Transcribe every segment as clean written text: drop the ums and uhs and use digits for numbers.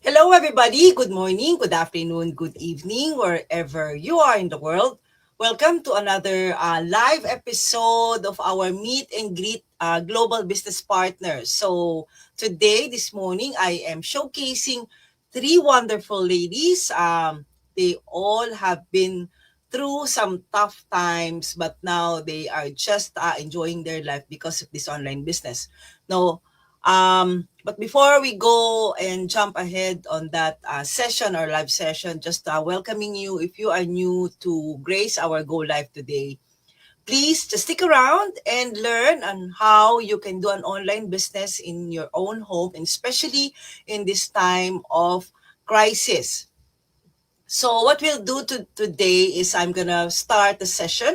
Hello, everybody. Good morning, good afternoon, good evening, wherever you are in the world. Welcome to another live episode of our Meet and Greet Global Business Partners. So, today, this morning, I am showcasing three wonderful ladies. They all have been through some tough times, but now they are just enjoying their life because of this online business. Now, but before we go and jump ahead on that session or live session, just welcoming you. If you are new to Grace, our Go Live today, please just stick around and learn on how you can do an online business in your own home, and especially in this time of crisis. So what we'll do today is I'm gonna start the session,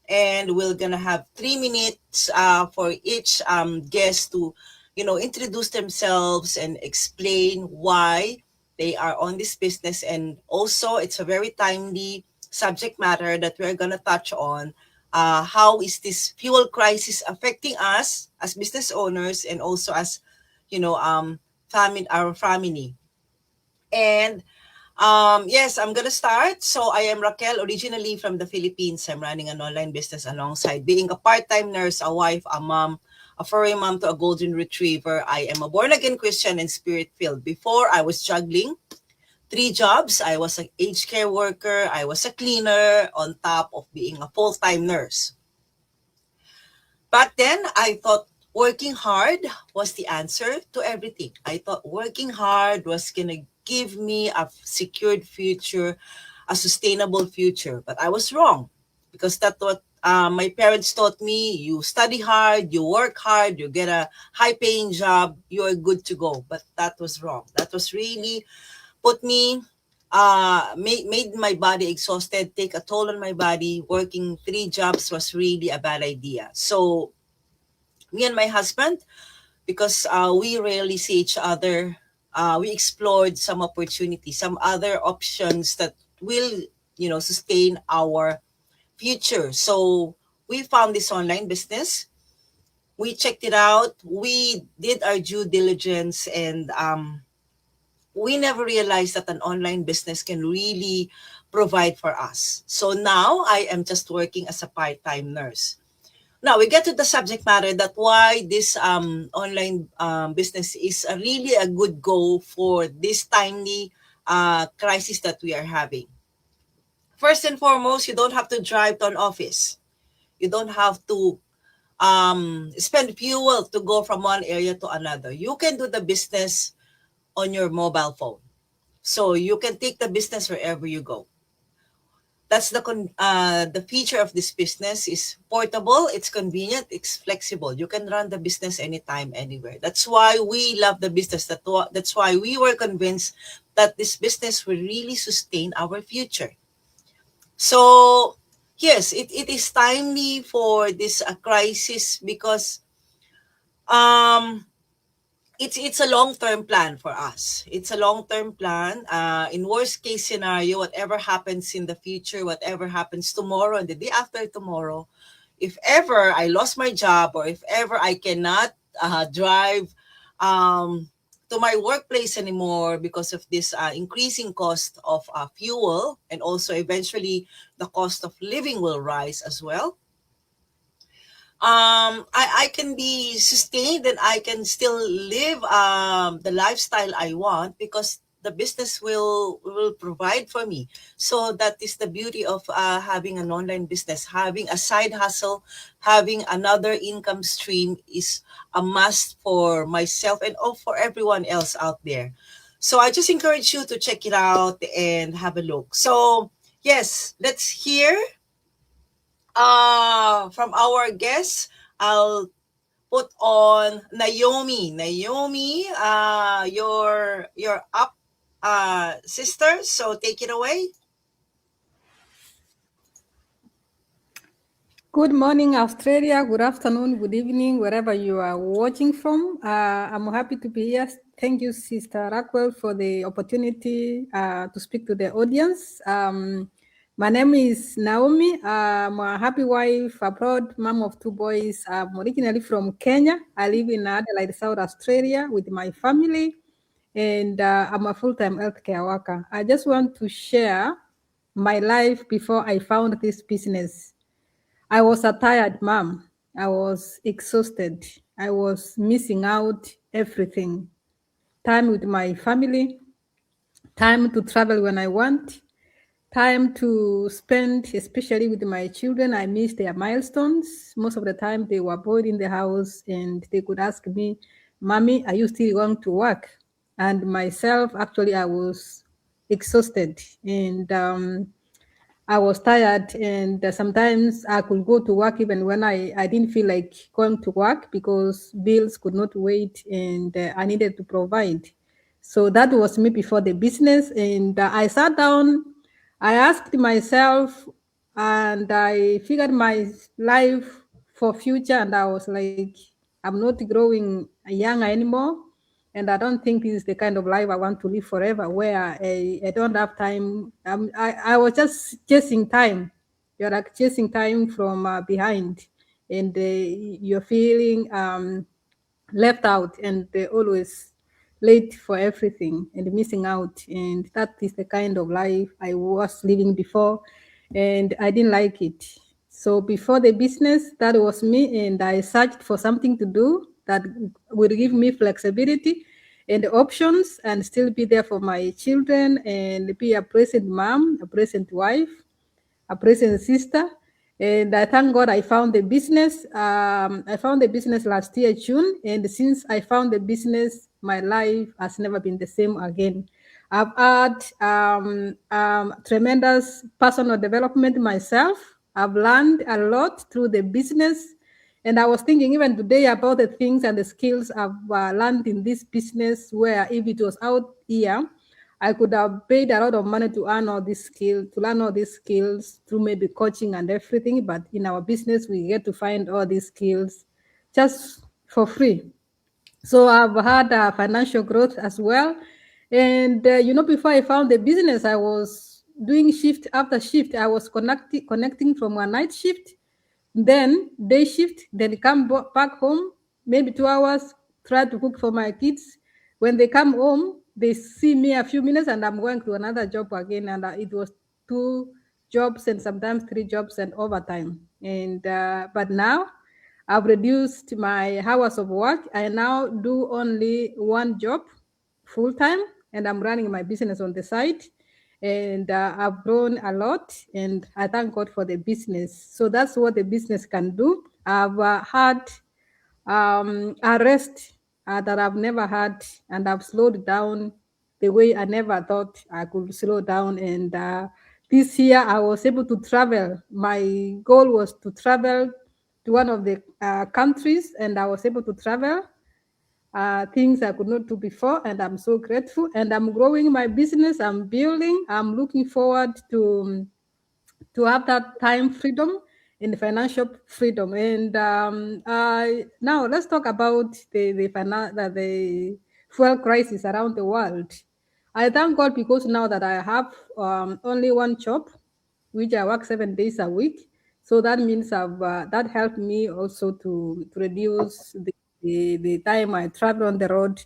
and we're gonna have 3 minutes for each guest to, introduce themselves and explain why they are on this business. And also, it's a very timely subject matter that we're gonna touch on. How is this fuel crisis affecting us as business owners and also as, family, our family? And yes, I'm gonna start. So I am Raquel, originally from the Philippines. I'm running an online business alongside being a part-time nurse, a wife, a mom, a furry mom to a golden retriever. I am a born-again Christian and spirit-filled. Before, I was juggling three jobs. I was an aged care worker, I was a cleaner, on top of being a full-time nurse. Back then, I thought working hard was the answer to everything. I thought working hard was going to give me a secured future, a sustainable future. But I was wrong, because that's what my parents taught me. You study hard, you work hard, you get a high paying job, you're good to go. But that was wrong. That was really put me made my body exhausted, take a toll on my body. Working three jobs was really a bad idea. So me and my husband, because we rarely see each other, we explored some opportunities, some other options that will, sustain our future. So we found this online business. We checked it out. We did our due diligence, and we never realized that an online business can really provide for us. So now I am just working as a part-time nurse. Now we get to the subject matter, that why this online business is really a good go for this timely crisis that we are having. First and foremost, you don't have to drive to an office. You don't have to spend fuel to go from one area to another. You can do the business on your mobile phone. So you can take the business wherever you go. That's the feature of this business is portable, it's convenient, it's flexible. You can run the business anytime, anywhere. That's why we love the business. That's why we were convinced that this business will really sustain our future. So yes, it is timely for this crisis, because um it's a long-term plan for us. It's a long-term plan. In worst case scenario, whatever happens in the future, whatever happens tomorrow and the day after tomorrow, if ever I lost my job, or if ever I cannot drive to my workplace anymore because of this increasing cost of fuel, and also eventually the cost of living will rise as well. I can be sustained, and I can still live the lifestyle I want, because the business will provide for me. So that is the beauty of having an online business. Having a side hustle, having another income stream is a must for myself and for everyone else out there. So I just encourage you to check it out and have a look. So yes, let's hear from our guests. I'll put on Naomi. Naomi, you're up, sister. So take it away. Good morning, Australia. Good afternoon, good evening, wherever you are watching from. I'm happy to be here. Thank you, Sister Raquel, for the opportunity to speak to the audience. My name is Naomi. I'm a happy wife, a proud mom of two boys. I'm originally from Kenya. I live in Adelaide, South Australia, with my family. and I'm a full-time healthcare worker. I just want to share my life before I found this business. I was a tired mom. I was exhausted. I was missing out everything. Time with my family, time to travel when I want, time to spend, especially with my children. I miss their milestones. Most of the time, they were bored in the house and they could ask me, Mommy, are you still going to work? And myself, actually, I was exhausted and I was tired. And sometimes I could go to work even when I didn't feel like going to work because bills could not wait and I needed to provide. So that was me before the business. And I sat down, I asked myself, and I figured my life for future. And I was like, I'm not growing young anymore. And I don't think this is the kind of life I want to live forever, where I don't have time. I was just chasing time. You're like chasing time from behind, and you're feeling left out and always late for everything and missing out. And that is the kind of life I was living before, and I didn't like it. So before the business, that was me, and I searched for something to do that would give me flexibility and options and still be there for my children and be a present mom, a present wife, a present sister. And I thank God I found the business. I found the business last year, June. And since I found the business, my life has never been the same again. I've had tremendous personal development myself. I've learned a lot through the business. And I was thinking even today about the things and the skills I've learned in this business, where if it was out here, I could have paid a lot of money to earn all these skills, to learn all these skills through maybe coaching and everything. But in our business, we get to find all these skills just for free. So I've had financial growth as well. And, before I found the business, I was doing shift after shift. I was connecting from a night shift, then day shift, then come back home, maybe 2 hours, try to cook for my kids. When they come home, they see me a few minutes and I'm going to another job again. And it was 2 jobs and sometimes 3 jobs and overtime. And but now I've reduced my hours of work. I now do only one job full time, and I'm running my business on the side. And I've grown a lot, and I thank God for the business. So that's what the business can do. I've had a rest that I've never had, and I've slowed down the way I never thought I could slow down. And this year, I was able to travel. My goal was to travel to one of the countries, and I was able to travel things I could not do before, and I'm so grateful. And I'm growing my business. I'm building. I'm looking forward to have that time freedom and financial freedom. And now let's talk about the fuel crisis around the world. I thank God because now that I have only one job, which I work 7 days a week. So that means that helped me also to reduce the time I travel on the road.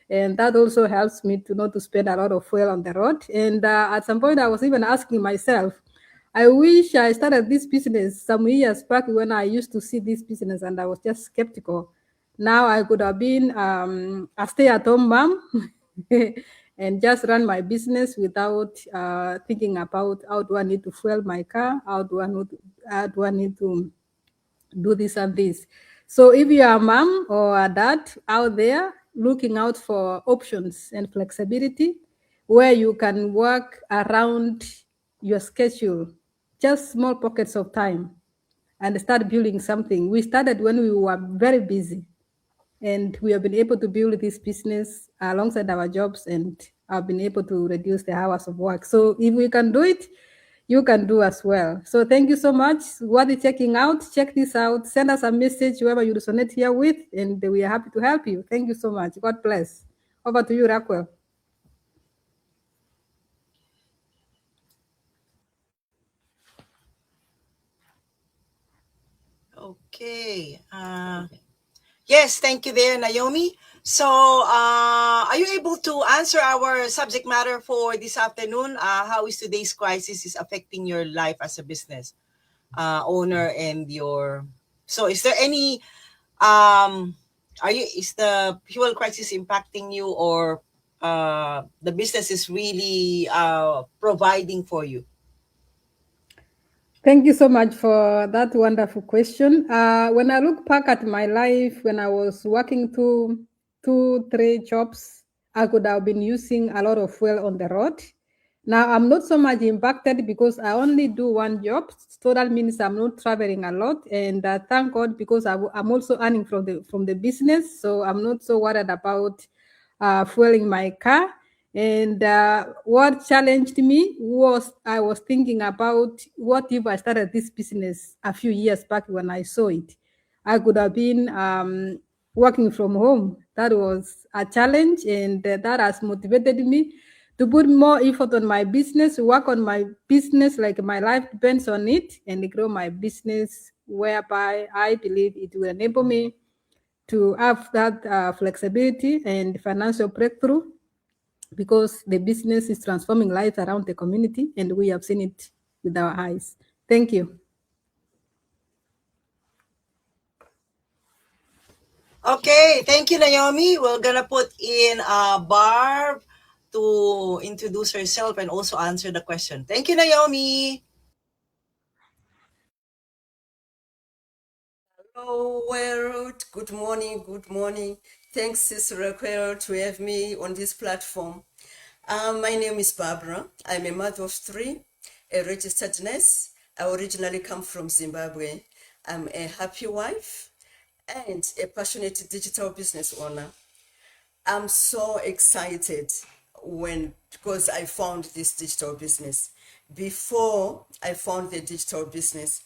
And that also helps me to not to spend a lot of fuel on the road. And at some point, I was even asking myself, I wish I started this business some years back when I used to see this business and I was just skeptical. Now I could have been a stay-at-home mom and just run my business without thinking about how do I need to fuel my car, how do I need to do this and this. So if you are a mom or a dad out there looking out for options and flexibility where you can work around your schedule, just small pockets of time and start building something. We started when we were very busy, and we have been able to build this business alongside our jobs and have been able to reduce the hours of work. So if we can do it, you can do as well. So thank you so much. What is checking out? Check this out. Send us a message whoever you resonate here with, and we are happy to help you. Thank you so much. God bless. Over to you, Raquel. Okay. Yes, thank you there, Naomi. So, are you able to answer our subject matter for this afternoon? How is today's crisis is affecting your life as a business owner and your? So, is there any? Is the fuel crisis impacting you, or the business is really providing for you? Thank you so much for that wonderful question. When I look back at my life, when I was working two, three jobs, I could have been using a lot of fuel on the road. Now I'm not so much impacted because I only do one job, so that means I'm not traveling a lot. And thank God because I'm also earning from the business, so I'm not so worried about fueling my car. And what challenged me was I was thinking about what if I started this business a few years back when I saw it. I could have been working from home. That was a challenge, and that has motivated me to put more effort on my business, work on my business like my life depends on it, and grow my business whereby I believe it will enable me to have that flexibility and financial breakthrough because the business is transforming lives around the community and we have seen it with our eyes. Thank you. Okay, thank you, Naomi. We're gonna put in Barb to introduce herself and also answer the question. Thank you, Naomi. Hello, world. Good morning. Good morning. Thanks, Sister Raquel, to have me on this platform. My name is Barbara. I'm a mother of three, a registered nurse. I originally come from Zimbabwe. I'm a happy wife and a passionate digital business owner. I'm so excited because I found this digital business. Before I found the digital business,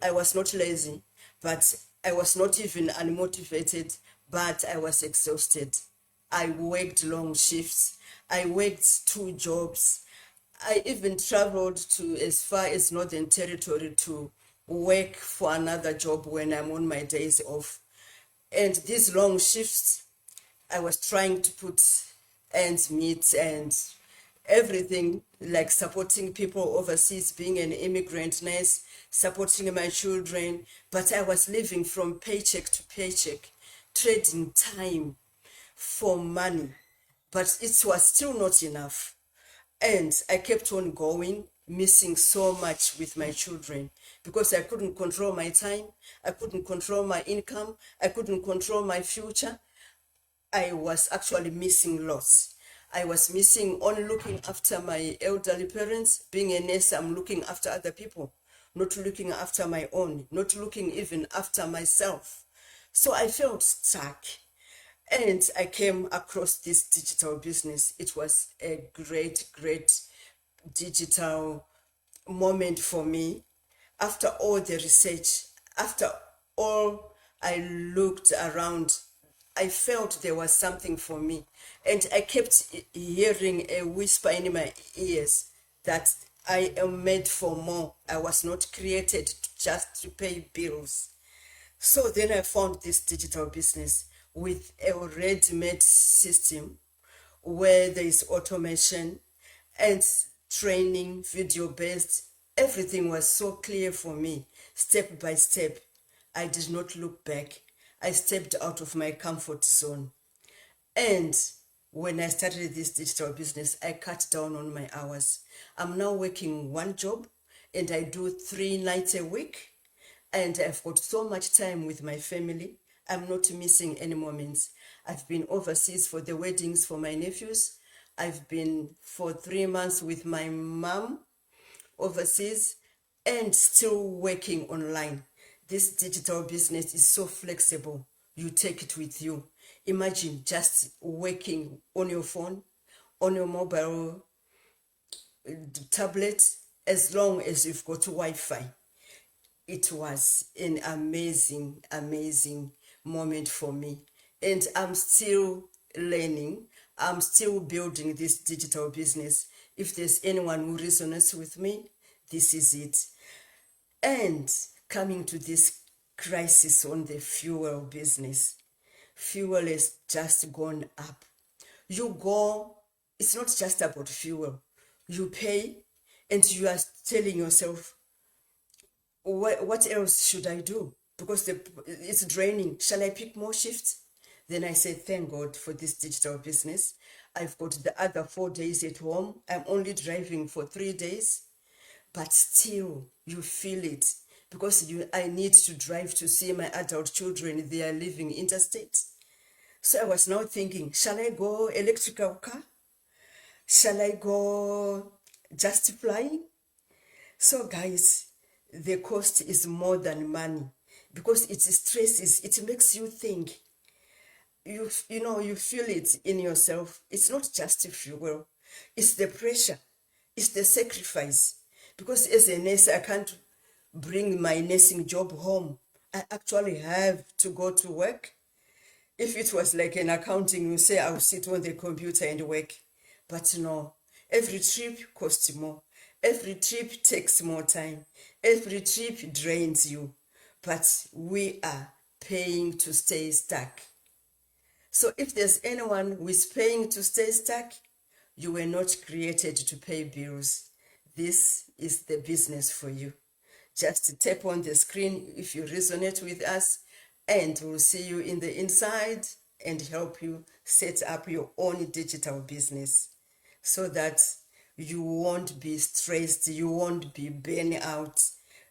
I was not lazy, but I was not even unmotivated, but I was exhausted. I worked long shifts. I worked two jobs. I even traveled to as far as Northern Territory to work for another job when I'm on my days off. And these long shifts, I was trying to put ends meet and everything, like supporting people overseas, being an immigrant nurse, supporting my children. But I was living from paycheck to paycheck, trading time for money. But it was still not enough. And I kept on going, missing so much with my children because I couldn't control my time. I couldn't control my income. I couldn't control my future. I was actually missing lots. I was missing on looking after my elderly parents. Being a nurse, I'm looking after other people, not looking after my own, not looking even after myself. So I felt stuck. And I came across this digital business. It was a great, great digital moment for me. After all the research, after all I looked around, I felt there was something for me. And I kept hearing a whisper in my ears that I am made for more. I was not created just to pay bills. So then I found this digital business with a ready-made system where there is automation and training, video-based. Everything was so clear for me, step by step. I did not look back. I stepped out of my comfort zone. And when I started this digital business, I cut down on my hours. I'm now working one job and I do 3 nights a week. And I've got so much time with my family. I'm not missing any moments. I've been overseas for the weddings for my nephews. I've been for 3 months with my mom overseas and still working online. This digital business is so flexible. You take it with you. Imagine just working on your phone, on your mobile tablet, as long as you've got Wi-Fi. It was an amazing, amazing moment for me. And I'm still learning. I'm still building this digital business. If there's anyone who resonates with me, this is it. And coming to this crisis on the fuel business, fuel has just gone up. You go, it's not just about fuel. You pay and you are telling yourself, what else should I do? Because it's draining. Shall I pick more shifts? Then I said, thank God for this digital business. I've got the other 4 days at home. I'm only driving for 3 days, but still you feel it because I need to drive to see my adult children. They are living interstate. So I was now thinking, shall I go electrical car? Shall I go just flying? So guys, the cost is more than money because it stresses, it makes you think. You feel it in yourself. It's not just fuel, it's the pressure, it's the sacrifice. Because as a nurse, I can't bring my nursing job home. I actually have to go to work. If it was like an accounting, you say I'll sit on the computer and work. But no, every trip costs more. Every trip takes more time. Every trip drains you. But we are paying to stay stuck. So if there's anyone who is paying to stay stuck, you were not created to pay bills. This is the business for you. Just tap on the screen if you resonate with us, and we'll see you in the inside and help you set up your own digital business so that you won't be stressed, you won't be burnt out.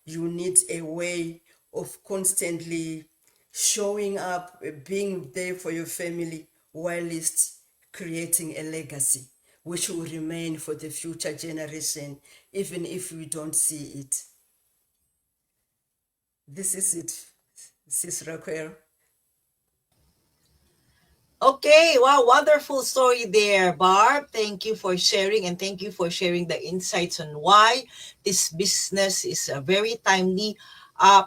You need a way of constantly showing up, being there for your family, whilst creating a legacy which will remain for the future generation, even if we don't see it. This is it, Sis Raquel. Okay, wow, wonderful story there, Barb. Thank you for sharing, and thank you for sharing the insights on why this business is a very timely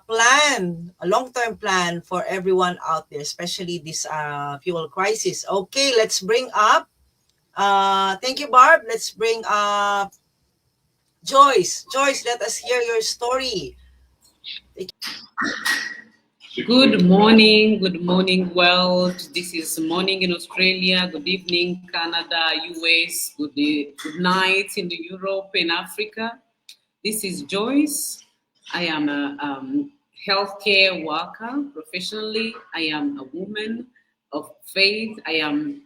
plan, a long-term plan for everyone out there, especially this fuel crisis. Okay, let's bring up, thank you, Barb. Let's bring up Joyce. Joyce, let us hear your story. Good morning, world. This is morning in Australia. Good evening, Canada, US. Good night in Europe and Africa. This is Joyce. I am a healthcare worker professionally. I am a woman of faith. I am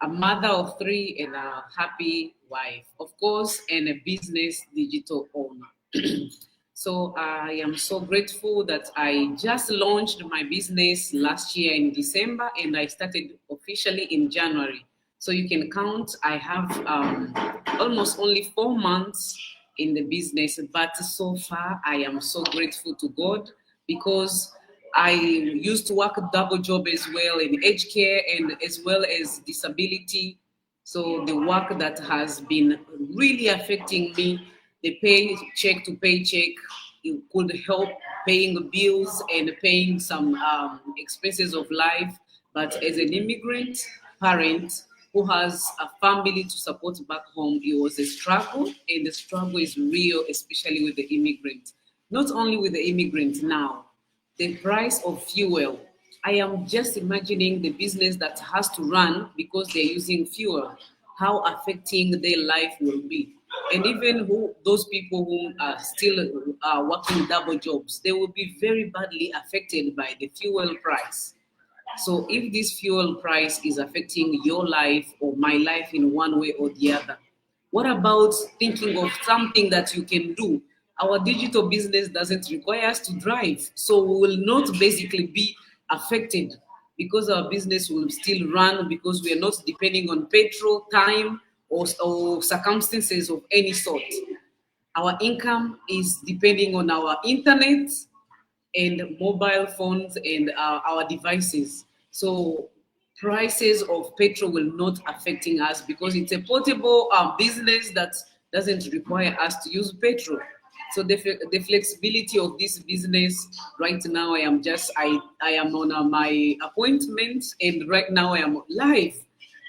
a mother of 3 and a happy wife, of course, and a business digital owner. So I am so grateful that I just launched my business last year in December, and I started officially in January. So you can count, I have almost only 4 months in the business, but so far I am so grateful to God because I used to work a double job as well in aged care and as well as disability. So the work that has been really affecting me, the paycheck to paycheck, it could help paying bills and paying some expenses of life. But as an immigrant parent who has a family to support back home, it was a struggle, and the struggle is real, especially with the immigrant. Not only with the immigrant now, the price of fuel. I am just imagining the business that has to run because they're using fuel, how affecting their life will be. And even those people who are still working double jobs, they will be very badly affected by the fuel price. So if this fuel price is affecting your life or my life in one way or the other, what about thinking of something that you can do? Our digital business doesn't require us to drive, so we will not basically be affected because our business will still run because we are not depending on petrol, time, or circumstances of any sort. Our income is depending on our internet and mobile phones and our devices. So prices of petrol will not affecting us because it's a portable business that doesn't require us to use petrol. So the flexibility of this business right now, I am on my appointment, and right now I am live.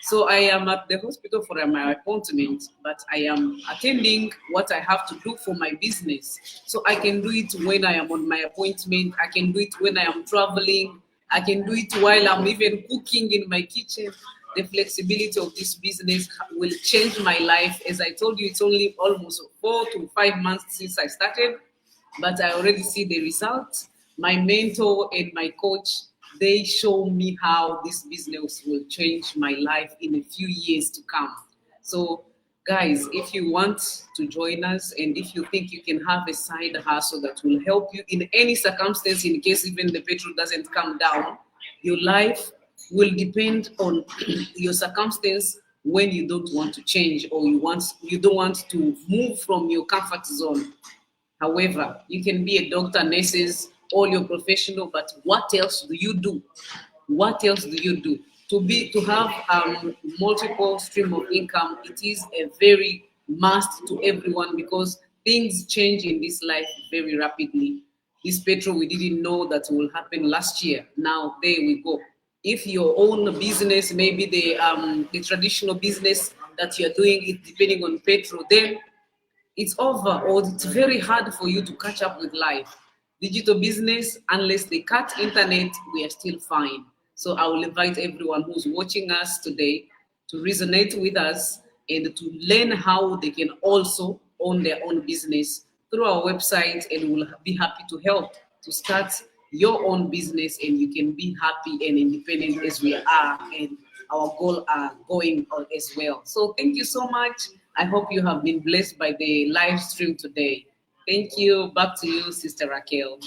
So I am at the hospital for my appointment, but I am attending what I have to do for my business. So I can do it when I am on my appointment. I can do it when I am traveling. I can do it while I'm even cooking in my kitchen. The flexibility of this business will change my life. As I told you, it's only almost 4 to 5 months since I started, but I already see the results. My mentor and my coach, they show me how this business will change my life in a few years to come. So, guys, if you want to join us and if you think you can have a side hustle that will help you in any circumstance, in case even the petrol doesn't come down, your life will depend on your circumstance when you don't want to change or you don't want to move from your comfort zone. However, you can be a doctor, nurses, all your professional, but what else do you do? What else do you do? To have multiple stream of income, it is a very must to everyone because things change in this life very rapidly. This petrol, we didn't know that will happen last year. Now there we go. If your own business, maybe the traditional business that you're doing, it depending on petrol, then it's over or it's very hard for you to catch up with life. Digital business, unless they cut internet, we are still fine. So I will invite everyone who's watching us today to resonate with us and to learn how they can also own their own business through our website, and we'll be happy to help to start your own business and you can be happy and independent as we are and our goal are going on as well. So thank you so much. I hope you have been blessed by the live stream today. Thank you. Back to you, Sister Raquel.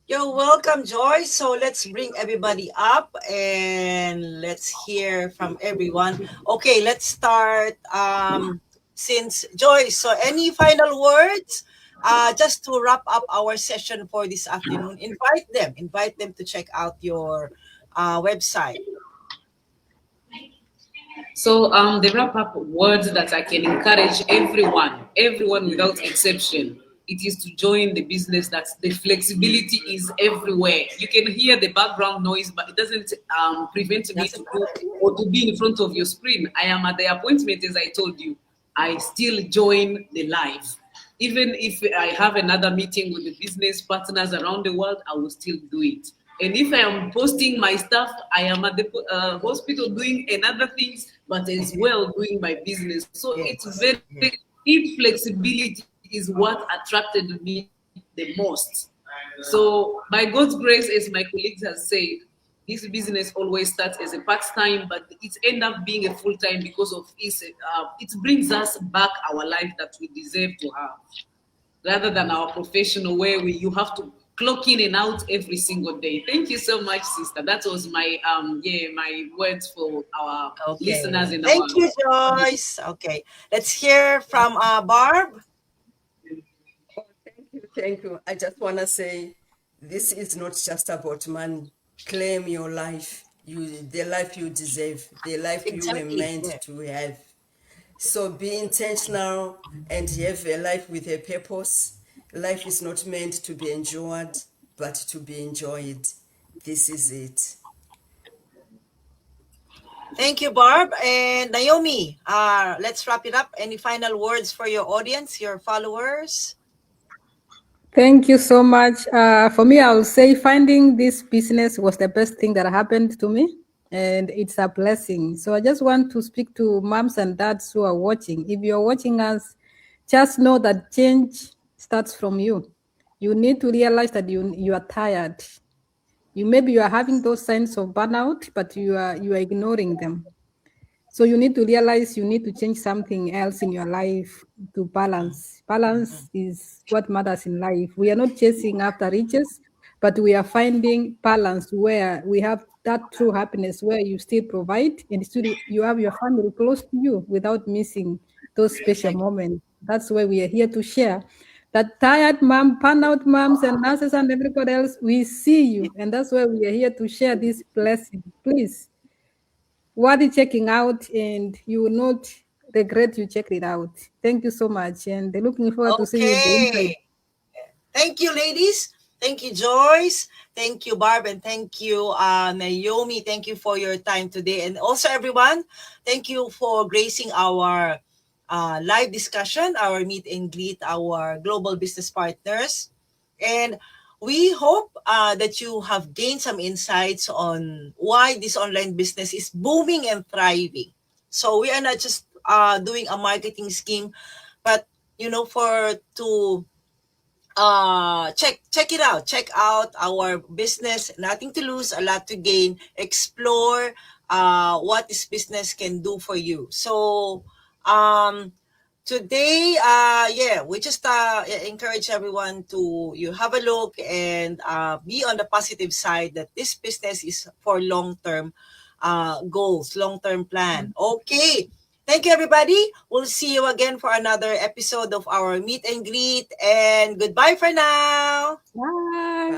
You're welcome, Joyce. So let's bring everybody up and let's hear from everyone. Okay, let's start. Since Joyce, so any final words? Just to wrap up our session for this afternoon, invite them to check out your website. So the wrap-up words that I can encourage everyone without exception, it is to join the business. That the flexibility is everywhere. You can hear the background noise, but it doesn't prevent me to go or to be in front of your screen. I am at the appointment, as I told you. I still join the live. Even if I have another meeting with the business partners around the world, I will still do it. And if I am posting my stuff, I am at the hospital doing another things, but as well doing my business. So it's very, inflexibility is what attracted me the most. So by God's grace, as my colleagues have said, this business always starts as a part-time, but it ends up being a full-time because of it brings us back our life that we deserve to have, rather than our professional where you have to clock in and out every single day. Thank you so much, sister. That was my my words for our listeners. Thank you, Joyce. Okay, let's hear from Barb. Thank you. I just want to say, this is not just about money. Claim your life. The life you deserve, the life you were meant to have. So be intentional and have a life with a purpose. Life is not meant to be endured, but to be enjoyed. This is it. Thank you, Barb. And Naomi, let's wrap it up. Any final words for your audience, your followers? Thank you so much. For me, I will say finding this business was the best thing that happened to me, and it's a blessing. So I just want to speak to moms and dads who are watching. If you're watching us, just know that change starts from you. You need to realize that you are tired. Maybe you are having those signs of burnout, but you are ignoring them. So you need to realize you need to change something else in your life to balance. Balance is what matters in life. We are not chasing after riches, but we are finding balance where we have that true happiness, where you still provide and still you have your family close to you without missing those special moments. That's why we are here to share. That tired mom, burnout moms and nurses and everybody else, we see you. And that's why we are here to share this blessing. Please, worthy checking out, and you will not regret you checked it out. Thank you so much, and looking forward to seeing you again. Thank you, ladies. Thank you, Joyce. Thank you, Barb, and thank you, Naomi. Thank you for your time today, and also everyone. Thank you for gracing our live discussion, our meet and greet, our global business partners, and we hope that you have gained some insights on why this online business is booming and thriving. So we are not just doing a marketing scheme, but for to check it out. Check out our business. Nothing to lose, a lot to gain. Explore what this business can do for you. So today, we just encourage everyone to you have a look and be on the positive side that this business is for long-term goals, long-term plan. Okay. Thank you, everybody. We'll see you again for another episode of our meet and greet. And goodbye for now. Bye.